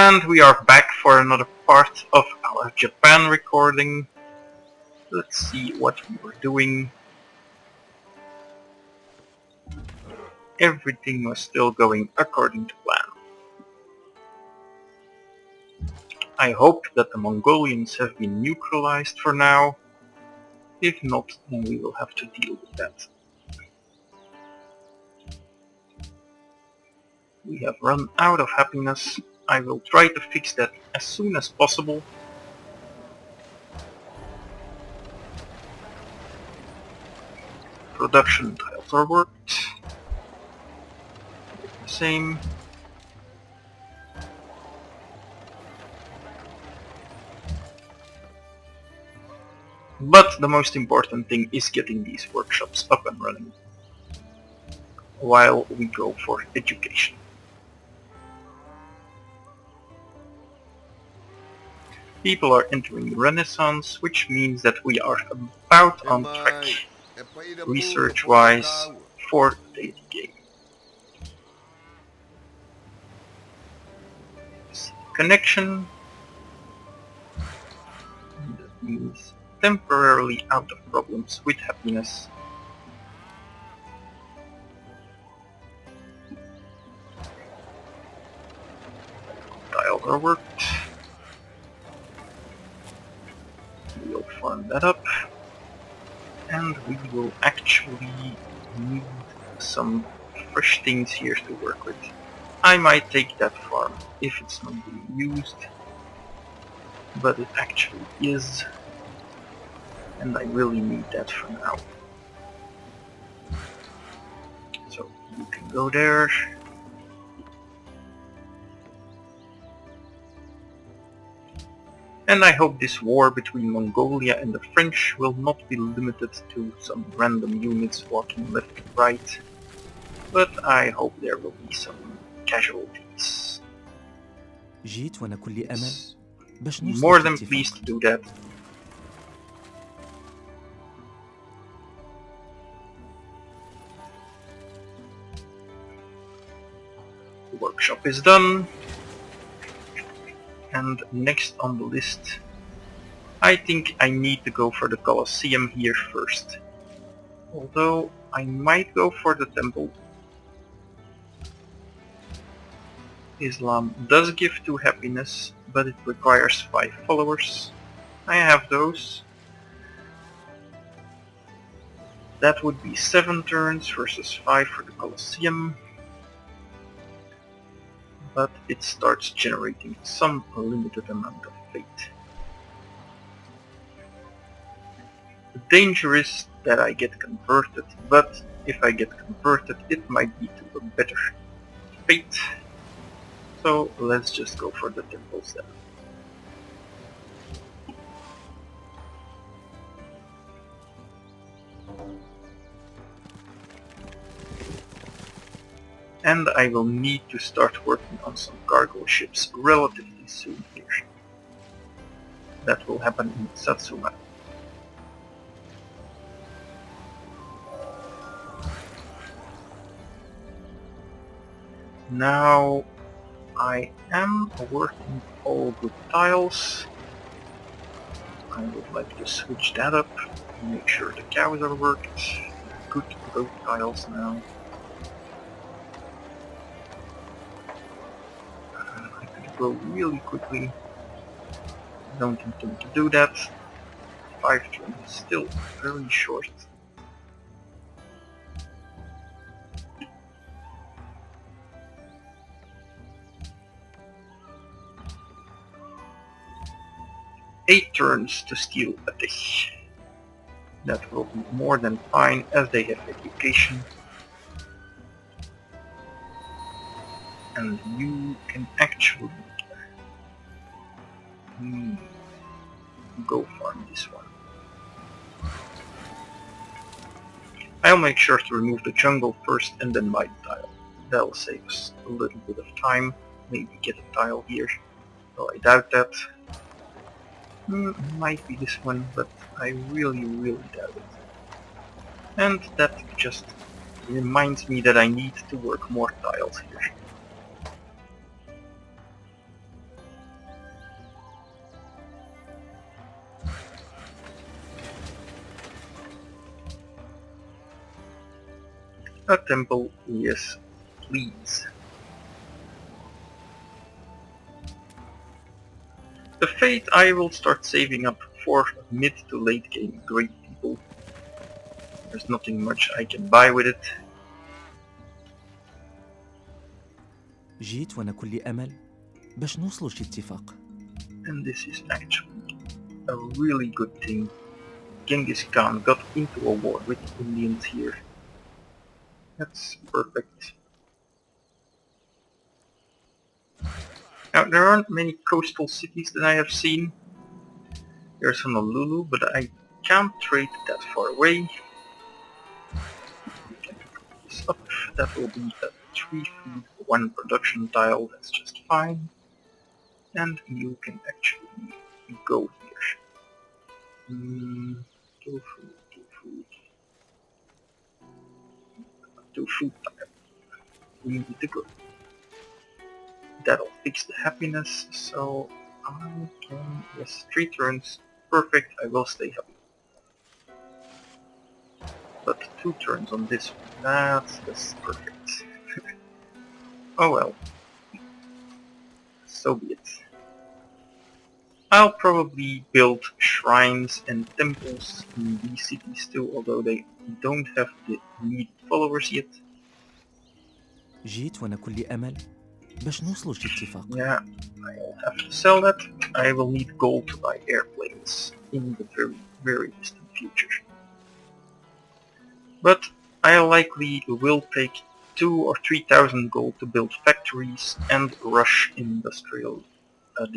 And we are back for another part of our Japan recording. Let's see what we were doing. Everything was still going according to plan. I hope that the Mongolians have been neutralized for now. If not, then we will have to deal with that. We have run out of happiness. I will try to fix that as soon as possible. Production tiles are worked. Same. But the most important thing is getting these workshops up and running while we go for education. People are entering Renaissance, which means that we are about on track, research-wise, for the daily game. Connection. That means temporarily out of problems with happiness. Tiles are worked. We'll farm that up. And we will actually need some fresh things here to work with. I might take that farm if it's not being used, but it actually is, and I really need that for now. So you can go there. And I hope this war between Mongolia and the French will not be limited to some random units walking left and right, but I hope there will be some casualties. More than pleased to do that. The workshop is done. And next on the list, I think I need to go for the Colosseum here first. Although I might go for the temple. Islam does give 2 happiness, but it requires 5 followers. I have those. That would be 7 turns versus 5 for the Colosseum. But it starts generating some limited amount of fate. The danger is that I get converted, but if I get converted it might lead to a better fate. So let's just go for the temples then. And I will need to start working on some cargo ships relatively soon here. That will happen in Satsuma. Now I am working all good tiles. I would like to switch that up and make sure the cows are worked. Good goat tiles now. Go really quickly. Don't intend to do that. 5 turns is still very short. Eight turns to steal a dish. That will be more than fine as they have education. And you can actually go farm this one. I'll make sure to remove the jungle first and then buy the tile. That'll save us a little bit of time. Maybe get a tile here. Well, I doubt that. Might be this one, but I really doubt it. And that just reminds me that I need to work more tiles here. A temple, yes, please. The fate I will start saving up for mid to late game great people. There's nothing much I can buy with it. جيت وأنا كل أمل باش نوصلوا شي اتفاق. And this is actually a really good thing. Genghis Khan got into a war with the Indians here. That's perfect. Now, there aren't many coastal cities that I have seen. There's Honolulu, but I can't trade that far away. We can put this up. That will be a 3 food, 1 production tile. That's just fine. And you can actually go here. Two food. 2 food tile. We need to go. That'll fix the happiness, so I can, yes, 3 turns, perfect, I will stay happy. But 2 turns on this one, that's perfect. Oh well, so be it. I'll probably build shrines and temples in these cities too, although they don't have the needed followers yet. جيت وأنا كل أمل باش نوصلوا شي اتفاق. Yeah, I'll have to sell that. I will need gold to buy airplanes in the very, very distant future. But I likely will take 2 or 3,000 gold to build factories and rush the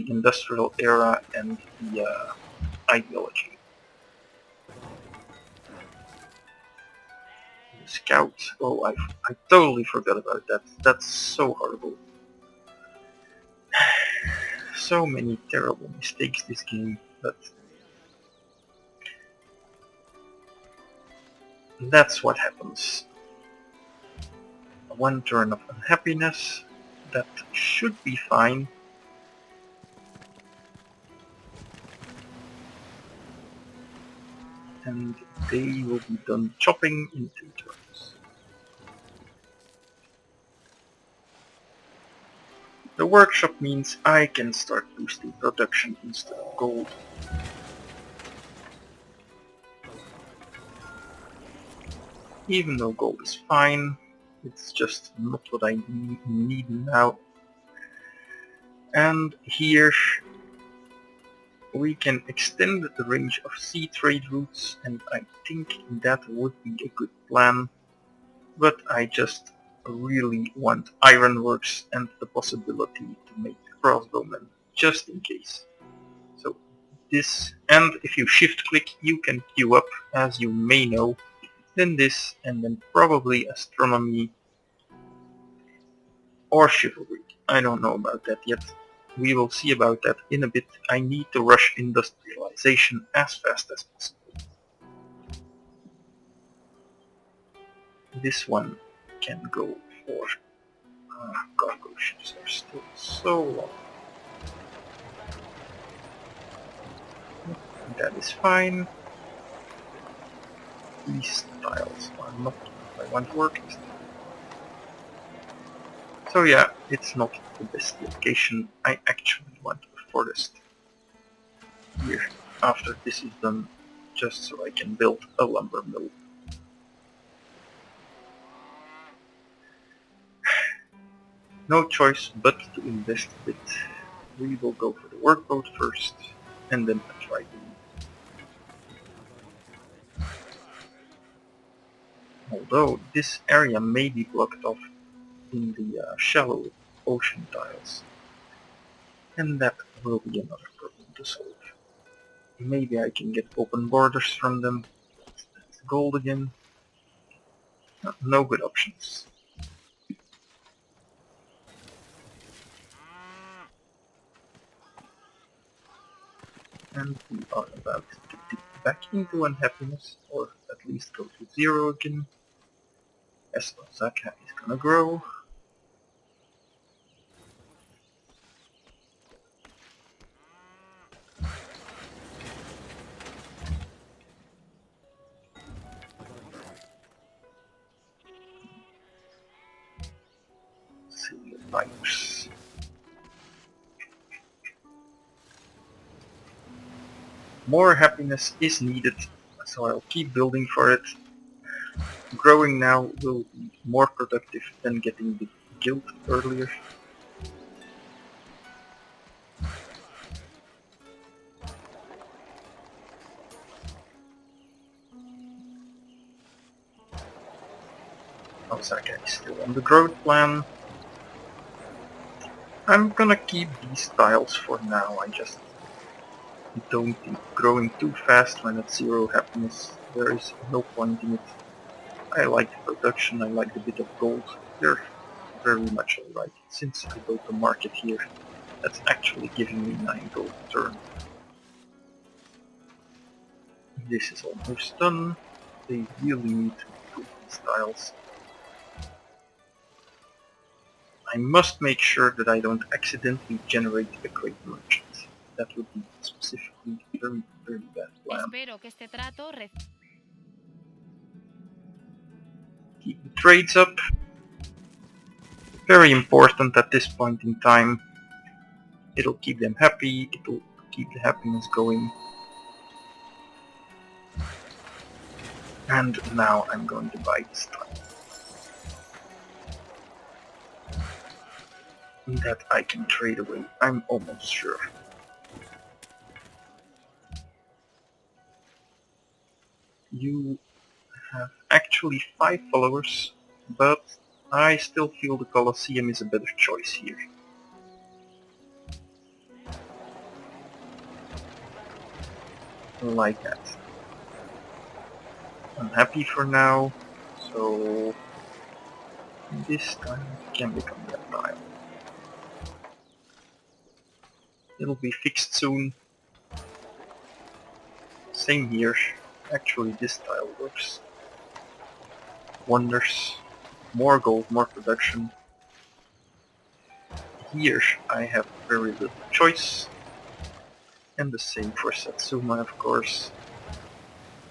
industrial era and the ideology. The scout, oh I totally forgot about that. That's so horrible. So many terrible mistakes this game, but that's what happens. 1 turn of unhappiness, that should be fine. And they will be done chopping in 2 turns. The workshop means I can start boosting production instead of gold. Even though gold is fine, it's just not what I need now. And here we can extend the range of sea trade routes, and I think that would be a good plan. But I just really want ironworks and the possibility to make crossbowmen, just in case. So this, and if you shift click you can queue up, as you may know, then this, and then probably astronomy or chivalry. I don't know about that yet. We will see about that in a bit. I need to rush industrialization as fast as possible. This one can go for cargo ships are still so long. That is fine. These tiles are not what I want working. So yeah, it's not the best location. I actually want a forest here after this is done, just so I can build a lumber mill. No choice but to invest a bit. We will go for the workboat first, and then a trident. Although this area may be blocked off in the shallow ocean tiles, and that will be another problem to solve. Maybe I can get open borders from them. That's gold again. No good options. And we are about to dip back into unhappiness, or at least go to 0 again, as Osaka is gonna grow. Cereal pipes. More happiness is needed, so I'll keep building for it. Growing now will be more productive than getting the guild earlier. Osaka is still on the growth plan. I'm gonna keep these tiles for now. I just don't think growing too fast when it's 0 happiness. There is no point in it. I like the production, I like the bit of gold. They're very much alright. Since I built the market here, that's actually giving me 9 gold a turn. This is almost done. They really need to improve these tiles. I must make sure that I don't accidentally generate a great merchant. That would be specifically a very, very bad plan. Keep the trades up. Very important at this point in time. It'll keep them happy, it'll keep the happiness going. And now I'm going to buy this tile. That I can trade away, I'm almost sure. You have actually 5 followers, but I still feel the Colosseum is a better choice here. Like that. I'm happy for now, so this time it can become that tile. It'll be fixed soon. Same here. Actually this tile works. Wonders. More gold, more production. Here I have very little choice. And the same for Satsuma, of course.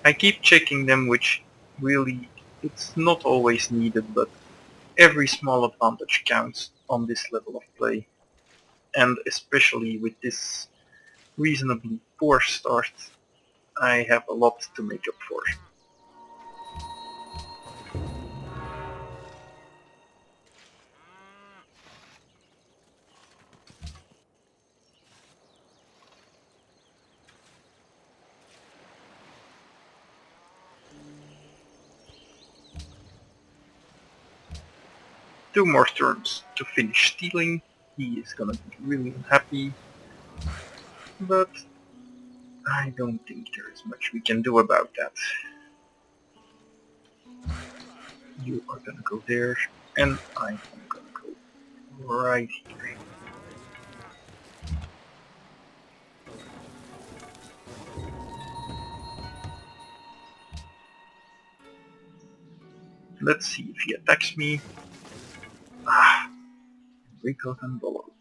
I keep checking them, which really, it's not always needed, but every small advantage counts on this level of play. And especially with this reasonably poor start, I have a lot to make up for. Two more turns to finish stealing. He is gonna be really unhappy. But I don't think there is much we can do about that. You are gonna go there, and I am gonna go right here. Let's see if he attacks me. Ah, Rico and Bolo.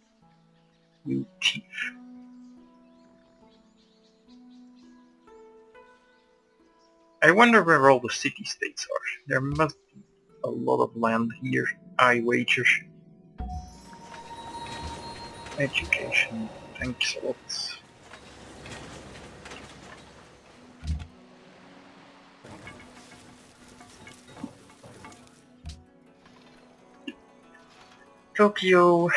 You thief. I wonder where all the city-states are. There must be a lot of land here, I wager. Education, thanks a lot. Tokyo.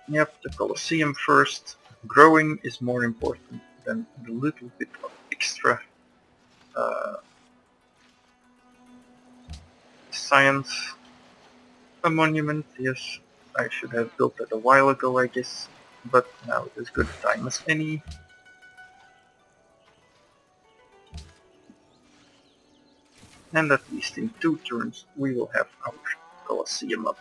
Yep, the Colosseum first. Growing is more important than the little bit of extra science. A monument, yes. I should have built that a while ago, I guess. But now is as good a time as any. And at least in 2 turns we will have our Colosseum up.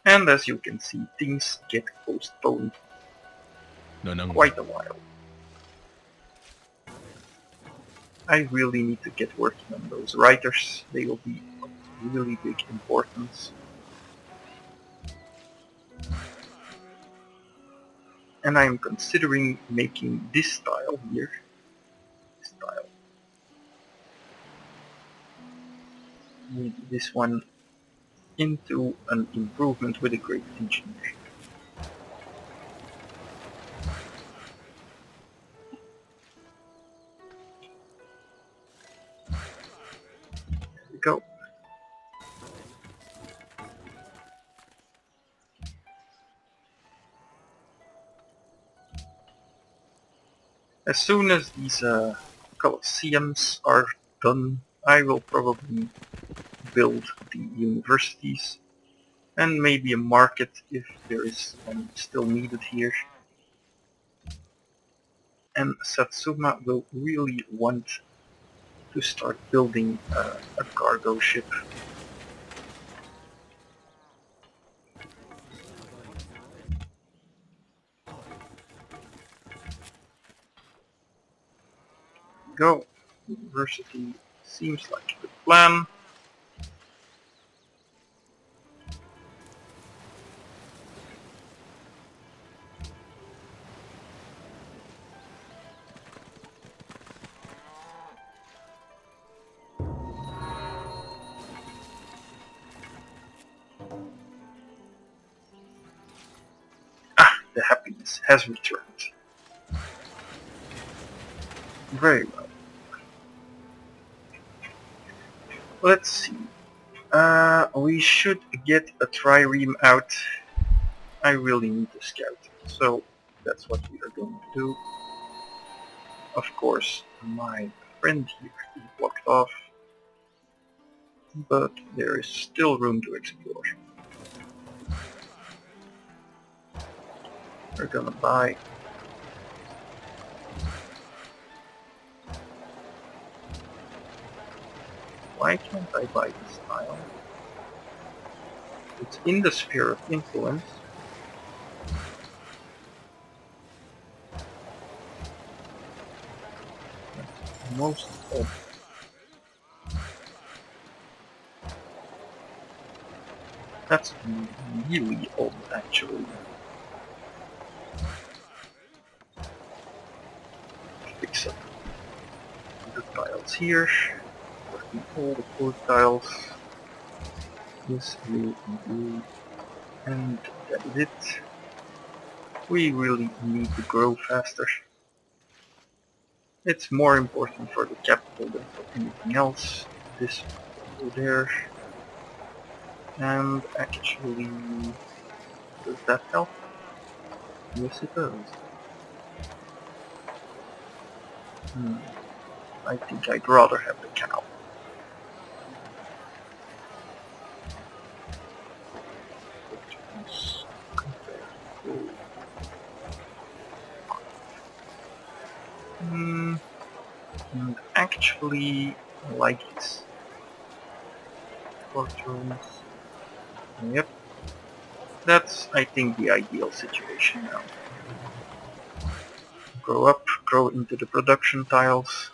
And as you can see, things get postponed quite a while. I really need to get working on those writers. They will be of really big importance. And I'm considering making this style here. This style. maybe this one into an improvement with a great engineer. There we go. As soon as these Colosseums are done, I will probably build the universities and maybe a market if there is one still needed here. And Satsuma will really want to start building a cargo ship. Go. University seems like a good plan. Ah, the happiness has returned. Very well. Let's see. We should get a trireme out. I really need a scout, so that's what we are going to do. Of course, my friend here is blocked off, but there is still room to explore. We're gonna buy Why can't I buy this tile? It's in the sphere of influence. That's most odd. That's really odd, actually. Fix up the tiles here. Working all the four tiles. This will do. And that is it. We really need to grow faster. It's more important for the capital than for anything else. This will go there. And actually, does that help? Yes, it does. I think I'd rather have the cow. And actually, I like this. Fortunes. Yep. That's, I think, the ideal situation now. Grow up, grow into the production tiles.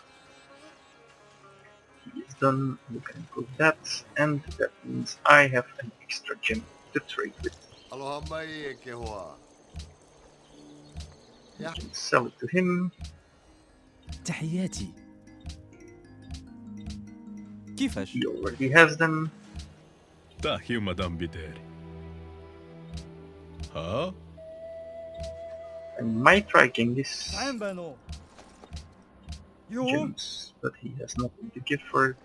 He is done, we can improve that, and that means I have an extra gem to trade with. I can sell it to him. تحياتي. كيفاش؟ He already has them. تحية مدام بداري. ها؟ I might try Genghis عين gems, but he has nothing to give for it.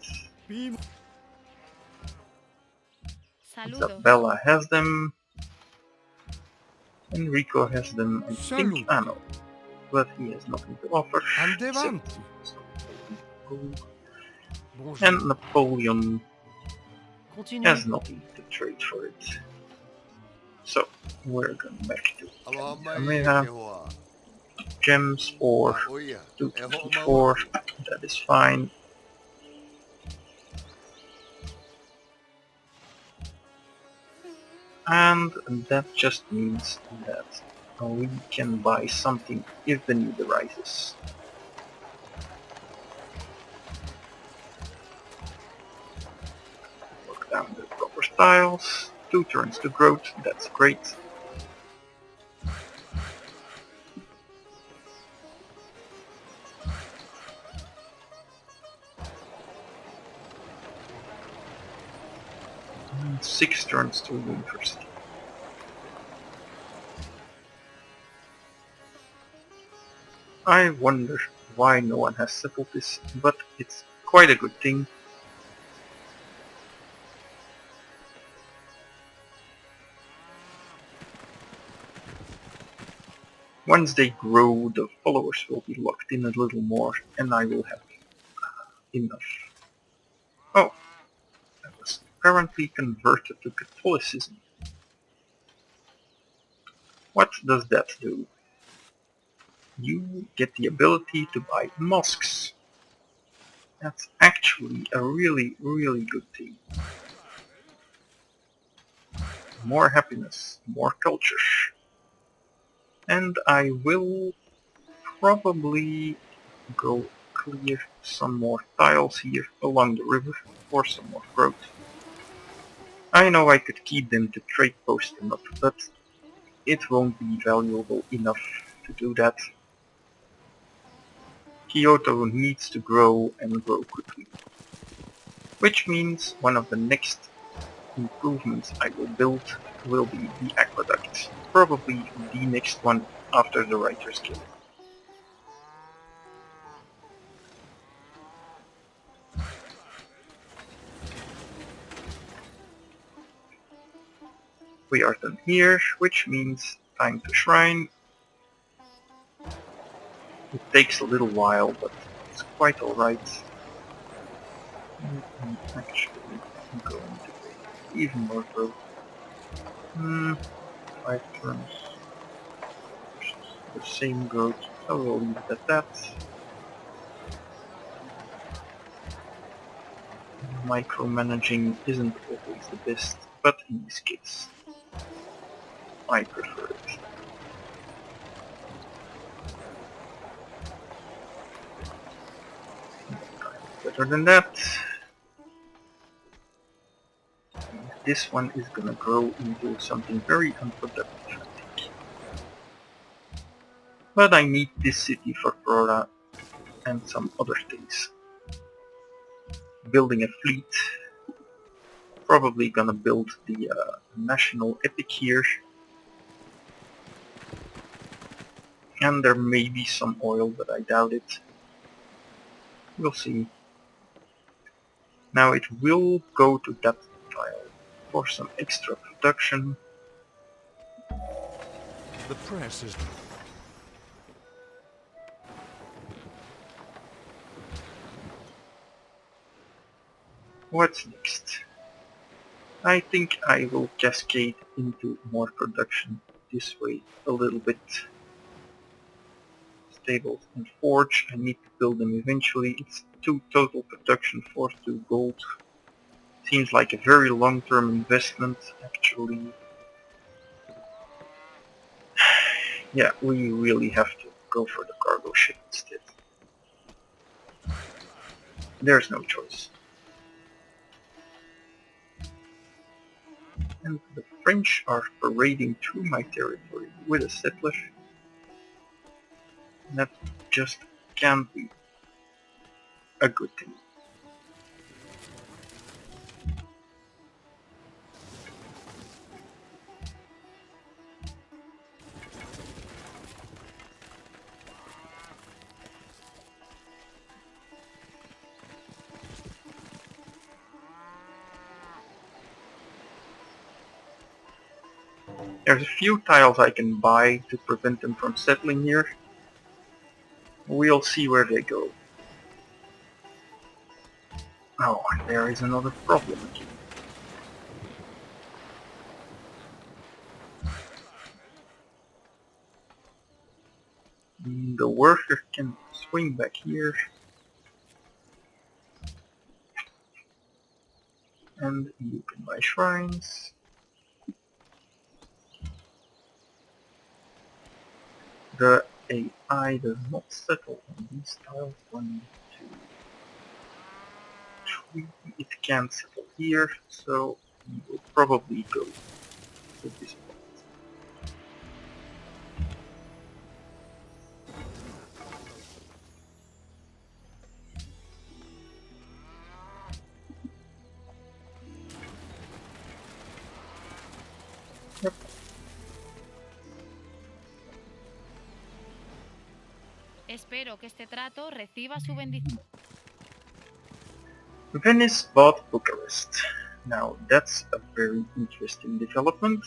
Saludos. Isabella has them. Enrico has them, I think. Salute. Ah, no. But he has nothing to offer. Andevanti. And Napoleon Continue. has nothing to trade for it. So, we're going back to Kamehameha. Gems or 224, that is fine. And that just means that we can buy something if the need arises. Work down the proper styles, 2 turns to growth, that's great. 6 turns to university. I wonder why no one has settled this, but it's quite a good thing. Once they grow, the followers will be locked in a little more, and I will have enough. Oh, I was apparently converted to Catholicism. What does that do? You get the ability to buy mosques. That's actually a really, really good thing. More happiness, more culture. And I will probably go clear some more tiles here along the river for some more growth. I know I could keep them to trade post them up, but it won't be valuable enough to do that. Kyoto needs to grow and grow quickly. Which means one of the next improvements I will build will be the aqueduct. Probably the next one after the Writer's Guild. We are done here, which means time to shrine. It takes a little while, but it's quite alright. I'm actually going to get even more growth. 5 turns. The same growth, so we'll leave it at that. Micromanaging isn't always the best, but in this case, I prefer it. Better than that. This one is gonna grow into something very unproductive, I think. But I need this city for Flora and some other things. Building a fleet. Probably gonna build the national epic here. And there may be some oil, but I doubt it. We'll see. Now it will go to that tile for some extra production. The press is... What's next? I think I will cascade into more production this way a little bit. Stables and forge, I need to build them eventually. It's 2 total production for 2 gold. Seems like a very long-term investment actually. Yeah, we really have to go for the cargo ship instead. There's no choice. And the French are parading through my territory with a settler. That just can't be a good thing. There's a few tiles I can buy to prevent them from settling here. We'll see where they go. Oh, and there is another problem again. The worker can swing back here. And you can buy shrines. The AI does not settle on these tiles. 1, 2, 3. It can settle here, so we will probably go to this point. Espero que este trato reciba su bendición. Venice bought Bucharest. Now that's a very interesting development.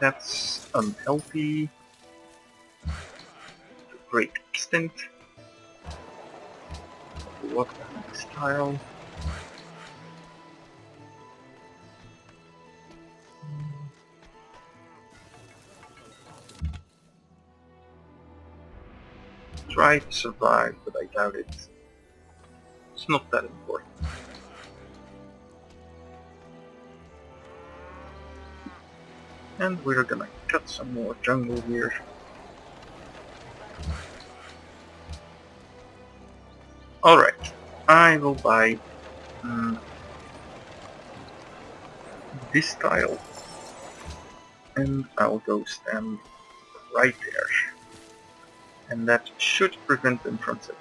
That's unhealthy to a great extent. What a style. Try to survive, but I doubt it. It's not that important. And we're gonna cut some more jungle here. Alright, I will buy this tile, and I'll go stand right there. And that should prevent them from settling.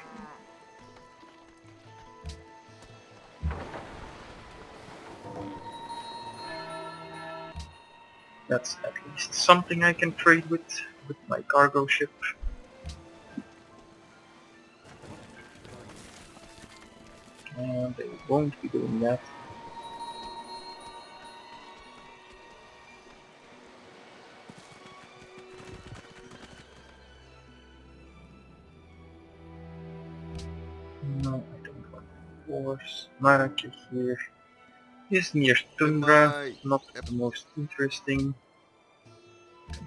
That's at least something I can trade with my cargo ship. And they won't be doing that. No, I don't want wars. Marake here is near Tundra, Goodbye. not the most interesting.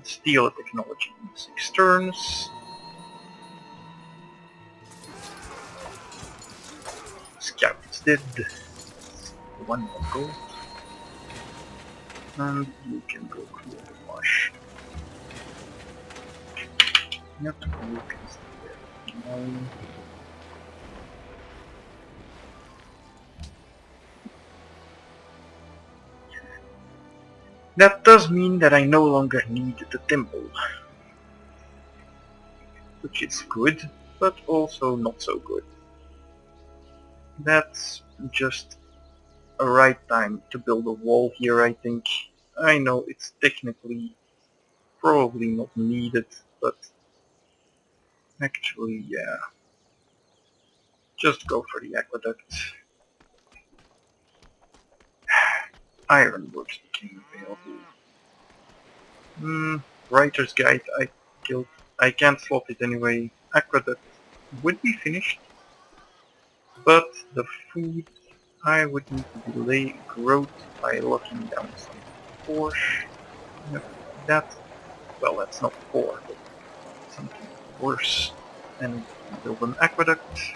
Steal technology in 6 turns. Scout is dead. 1 more gold. And you can go clear the marsh. Yep, you can stay there. No. That does mean that I no longer need the temple. Which is good, but also not so good. That's just a right time to build a wall here, I think. I know it's technically probably not needed, but actually, yeah. Just go for the aqueduct. Ironworks became available. Writer's Guide I killed. I can't slot it anyway. Aqueduct would be finished, but the food I would need to delay growth by locking down some pores. Yep, that, well, that's not poor, but something worse. And build an aqueduct.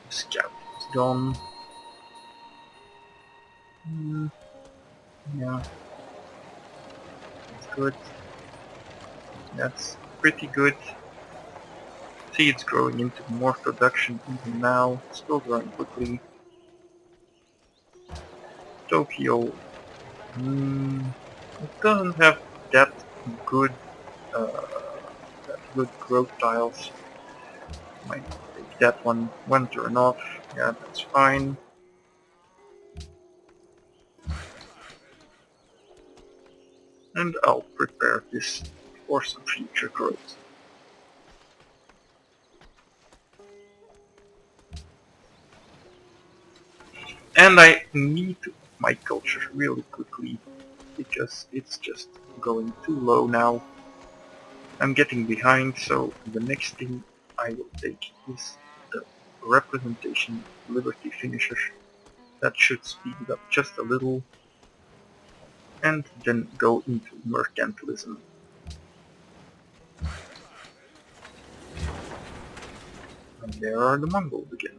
Scout is gone. Yeah, that's good. That's pretty good. See, it's growing into more production even now. Still growing quickly. Tokyo. It doesn't have that good, uh, growth tiles. Might take that one turn off. Yeah, that's fine. And I'll prepare this for some future growth. And I need to up my culture really quickly, because it's just going too low now. I'm getting behind, so the next thing I will take is the representation liberty finisher. That should speed it up just a little. And then go into mercantilism. And there are the Mongols again.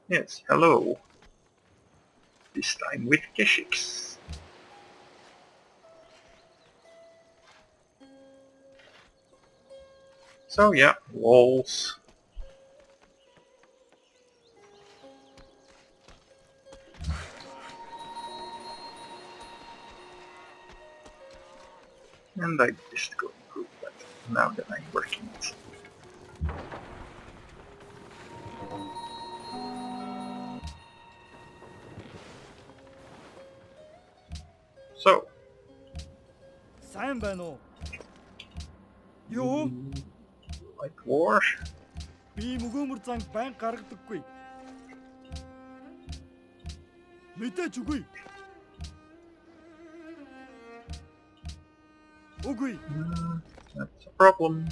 Yes, hello. This time with Keshiks. So yeah, walls. And I just go improve that. now that I'm working it. So, Sambano. Yo, like war? би мөгөөмөр занг байн гаргадаггүй. Мэдээж үгүй. Үгүй. That's a problem.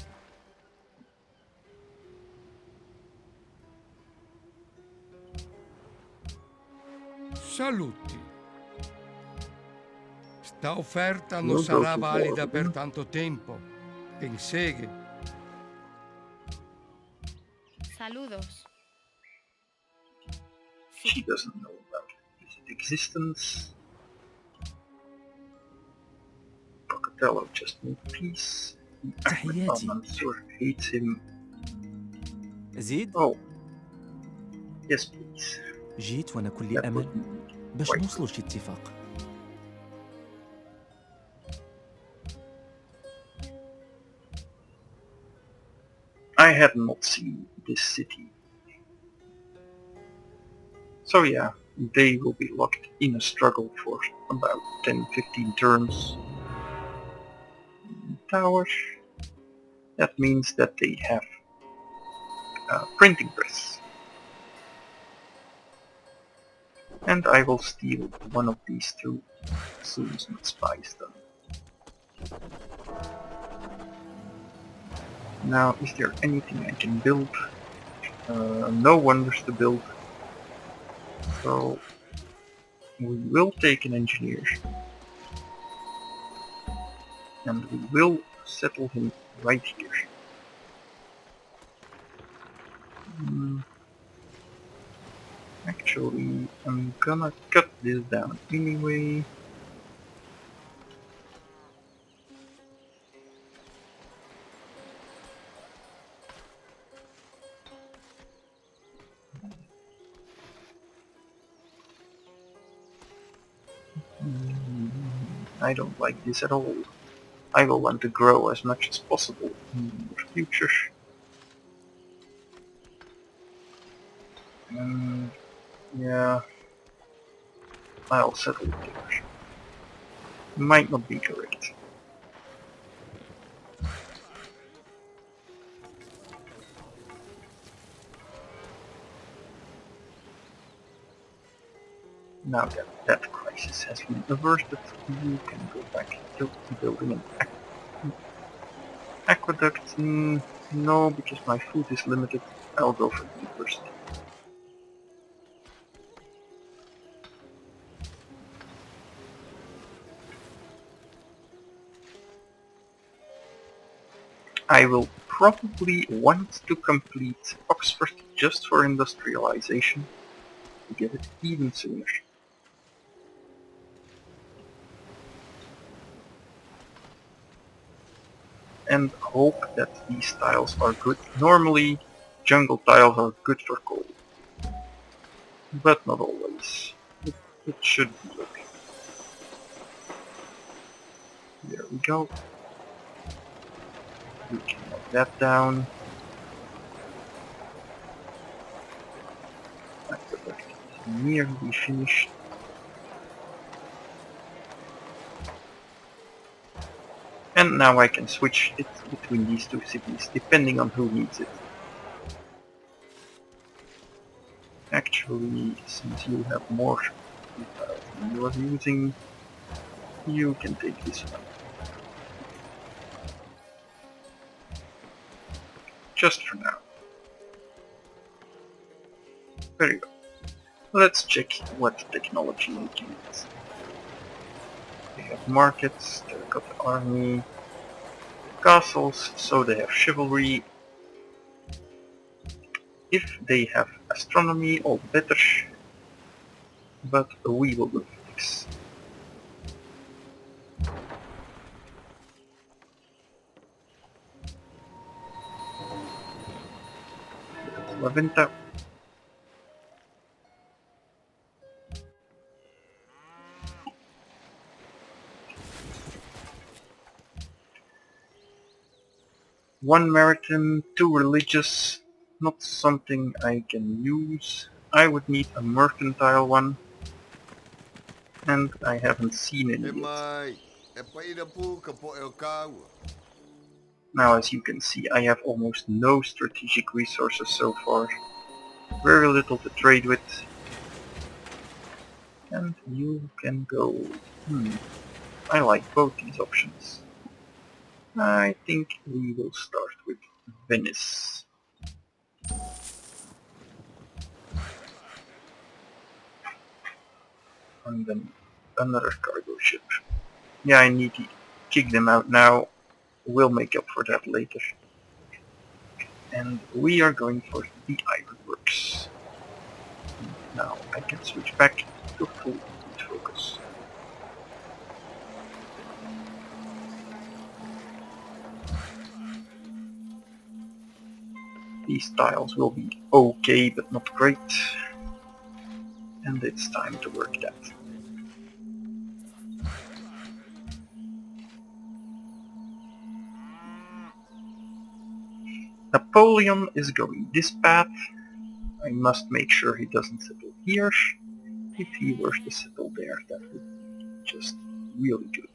Saluti. Sta offerta non Io sarà gioco valida fuori. per tanto tempo. Penseghe. Saludos. She doesn't know about his existence. Pocatello just made peace. Ahmed Al تحياتي. Mansour hates him. زيد، Oh. Yes, please. جيت وأنا كل That would أمل be باش quite نوصلوا لشي اتفاق. I had not seen this city. So yeah, they will be locked in a struggle for about 10-15 turns. Tower. That means that they have a printing press. And I will steal one of these two as soon as my spy is done. Now, is there anything I can build? No wonders to build. So, we will take an engineer. And we will settle him right here. Actually, I'm gonna cut this down anyway. I don't like this at all. I will want to grow as much as possible in the future. Yeah, I'll settle it there. Might not be correct. Now that that crisis has been averted, you can go back to building an aqueduct. No, because my food is limited. I'll go for university. I will probably want to complete Oxford just for industrialization to get it even sooner. And hope that these tiles are good. Normally, jungle tiles are good for coal, but not always. It should be okay. There we go. We can knock that down. Aqueduct is nearly finished. And now I can switch it between these two cities, depending on who needs it. Actually, since you have more than you are using, you can take this one. Just for now. Very well. Let's check what technology we can use. They have markets, terracotta army, castles, so they have chivalry. If they have astronomy, all the better. But we will do physics. La Venta. 1 maritime, 2 religious, not something I can use. I would need a mercantile one, and I haven't seen any yet. mai, e paira pu ka po e o kāua. Now as you can see, I have almost no strategic resources so far. Very little to trade with. And you can go... I like both these options. I think we will start with Venice. And then another cargo ship. Yeah, I need to kick them out now. We'll make up for that later. And we are going for the ironworks. Now I can switch back to full focus. These tiles will be okay, but not great. And it's time to work that. Napoleon is going this path. I must make sure he doesn't settle here. If he were to settle there, that would be just really good.